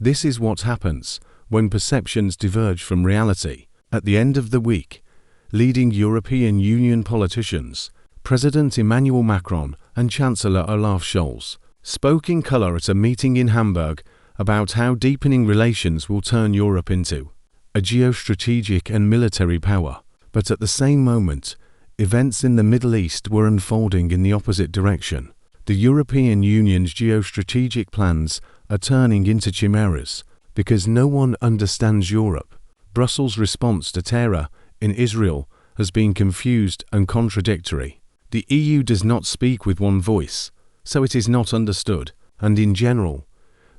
This is what happens when perceptions diverge from reality. At the end of the week, leading European Union politicians, President Emmanuel Macron and Chancellor Olaf Scholz, spoke in colour at a meeting in Hamburg about how deepening relations will turn Europe into a geostrategic and military power. But at the same moment, events in the Middle East were unfolding in the opposite direction. The European Union's geostrategic plans are turning into chimeras because no one understands Europe. Brussels' response to terror in Israel has been confused and contradictory. The EU does not speak with one voice, so it is not understood, and in general,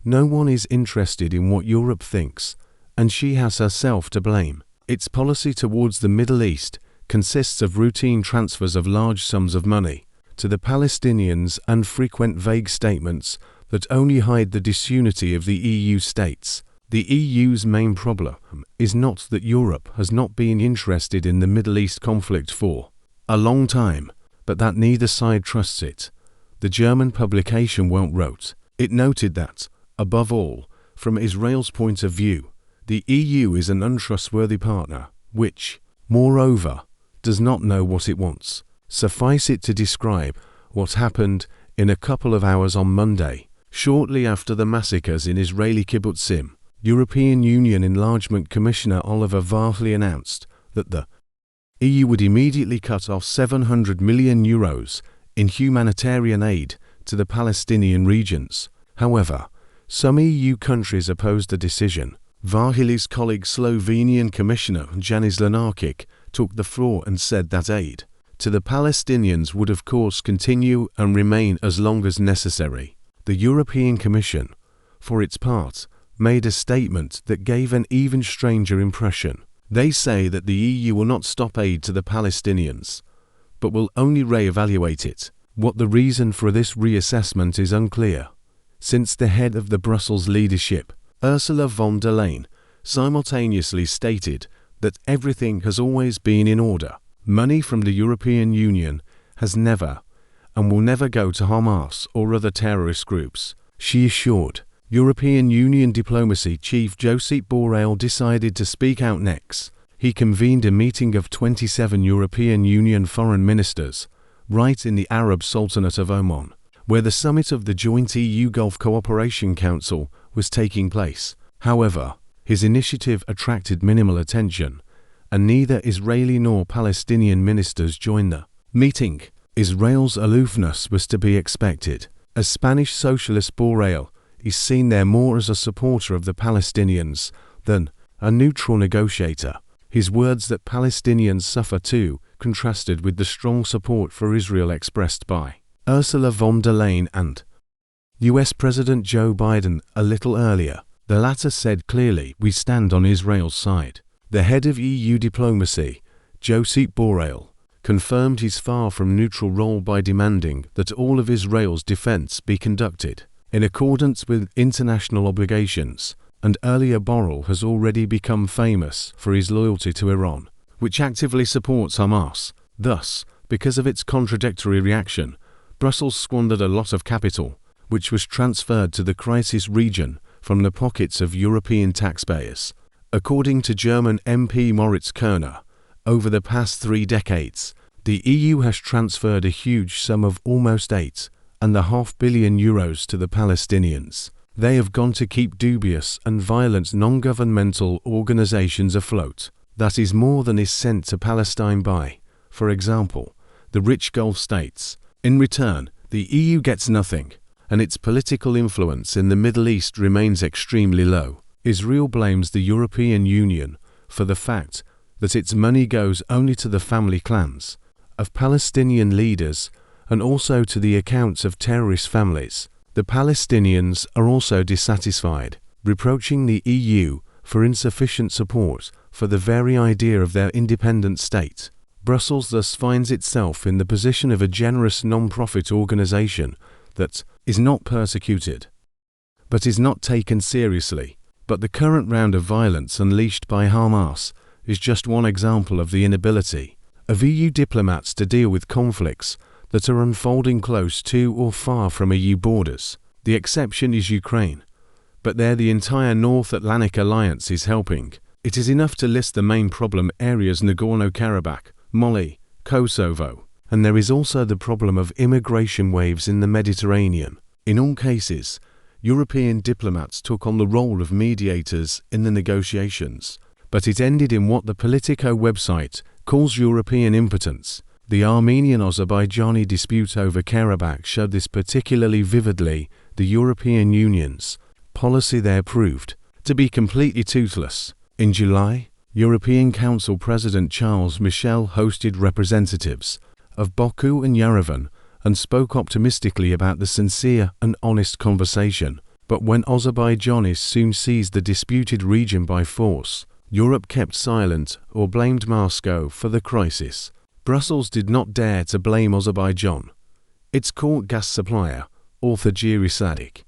no one is interested in what Europe thinks, and she has herself to blame. Its policy towards the Middle East consists of routine transfers of large sums of money to the Palestinians and frequent vague statements that only hide the disunity of the EU states. The EU's main problem is not that Europe has not been interested in the Middle East conflict for a long time, but that neither side trusts it. The German publication Welt wrote. It noted that, above all, from Israel's point of view, the EU is an untrustworthy partner, which, moreover, does not know what it wants. Suffice it to describe what happened in a couple of hours on Monday, shortly after the massacres in Israeli kibbutzim. European Union Enlargement Commissioner Olaf Varhelyi announced that the EU would immediately cut off €700 million in humanitarian aid to the Palestinian regions. However, some EU countries opposed the decision. Varhelyi's colleague Slovenian Commissioner Janis Lenarčič took the floor and said that aid to the Palestinians would of course continue and remain as long as necessary. The European Commission, for its part, made a statement that gave an even stranger impression. They say that the EU will not stop aid to the Palestinians, but will only re-evaluate it. What the reason for this reassessment is unclear, since the head of the Brussels leadership, Ursula von der Leyen, simultaneously stated that everything has always been in order. Money from the European Union has never and will never go to Hamas or other terrorist groups, she assured. European Union diplomacy chief Josep Borrell decided to speak out next. He convened a meeting of 27 European Union foreign ministers, right in the Arab Sultanate of Oman, where the summit of the joint EU Gulf Cooperation Council was taking place. However, his initiative attracted minimal attention, and neither Israeli nor Palestinian ministers joined the meeting. Israel's aloofness was to be expected, as Spanish socialist Borrell is seen there more as a supporter of the Palestinians than a neutral negotiator. His words that Palestinians suffer too contrasted with the strong support for Israel expressed by Ursula von der Leyen and US President Joe Biden a little earlier. The latter said clearly, "We stand on Israel's side." The head of EU diplomacy, Josep Borrell, confirmed his far from neutral role by demanding that all of Israel's defense be conducted in accordance with international obligations, and earlier Borrell has already become famous for his loyalty to Iran, which actively supports Hamas. Thus, because of its contradictory reaction, Brussels squandered a lot of capital, which was transferred to the crisis region from the pockets of European taxpayers. According to German MP Moritz Kerner, over the past 3 decades, the EU has transferred a huge sum of almost €8.5 billion to the Palestinians. They have gone to keep dubious and violent non-governmental organizations afloat. That is more than is sent to Palestine by, for example, the rich Gulf states. In return, the EU gets nothing, and its political influence in the Middle East remains extremely low. Israel blames the European Union for the fact that its money goes only to the family clans of Palestinian leaders and also to the accounts of terrorist families. The Palestinians are also dissatisfied, reproaching the EU for insufficient support for the very idea of their independent state. Brussels thus finds itself in the position of a generous non-profit organization that is not persecuted, but is not taken seriously. But the current round of violence unleashed by Hamas is just one example of the inability of EU diplomats to deal with conflicts that are unfolding close to or far from EU borders. The exception is Ukraine, but there the entire North Atlantic Alliance is helping. It is enough to list the main problem areas: Nagorno-Karabakh, Mali, Kosovo, and there is also the problem of immigration waves in the Mediterranean. In all cases, European diplomats took on the role of mediators in the negotiations, but it ended in what the Politico website calls European impotence. The Armenian-Azerbaijani dispute over Karabakh showed this particularly vividly. The European Union's policy there proved to be completely toothless. In July, European Council President Charles Michel hosted representatives of Baku and Yerevan and spoke optimistically about the sincere and honest conversation. But when Azerbaijanis soon seized the disputed region by force, Europe kept silent or blamed Moscow for the crisis. Brussels did not dare to blame Azerbaijan, its core gas supplier, author geostrategic.